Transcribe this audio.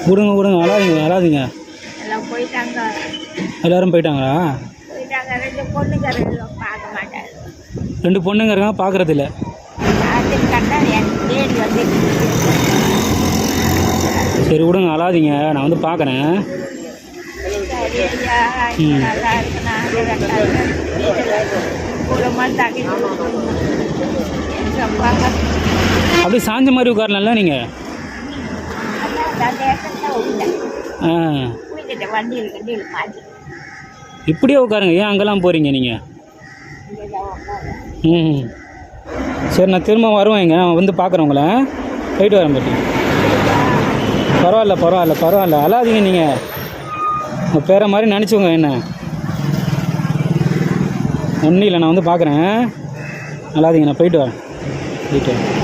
விடுங்க விடுங்க, அழாதீங்க அழாதீங்க. எல்லாம் போயிட்டாங்க. எல்லோரும் போயிட்டாங்களா? போயிட்டாங்க. 2 பொண்ணுங்க பார்க்க மாட்டாங்க. 2 பொண்ணுங்க இருக்காங்க, பார்க்குறது இல்லை. தேடி வந்து சரி விடுங்க, அழாதீங்க, நான் வந்து பார்க்குறேன். நல்லா இருக்குண்ணா. அப்படியே சாஞ்ச மாதிரி உட்காரலாம்ல நீங்கள்? ஆ, வண்டியில் மாற்றி இப்படியே உட்காருங்க. ஏன் அங்கெல்லாம் போகிறீங்க நீங்கள்? ம், சரி, நான் திரும்ப வருவேங்க. நான் வந்து பார்க்குறேன் உங்களை. போயிட்டு வரேன் பாட்டி. பரவாயில்ல பரவாயில்ல பரவாயில்ல, அழாதீங்க. நீங்கள் உங்கள் பேரை மாதிரி நினச்சிக்கோங்க. என்ன ஒன்றும் இல்லை, நான் வந்து பார்க்குறேன். அழாதீங்க, நான் போயிட்டு வரேன். போயிட்டு வரேன்.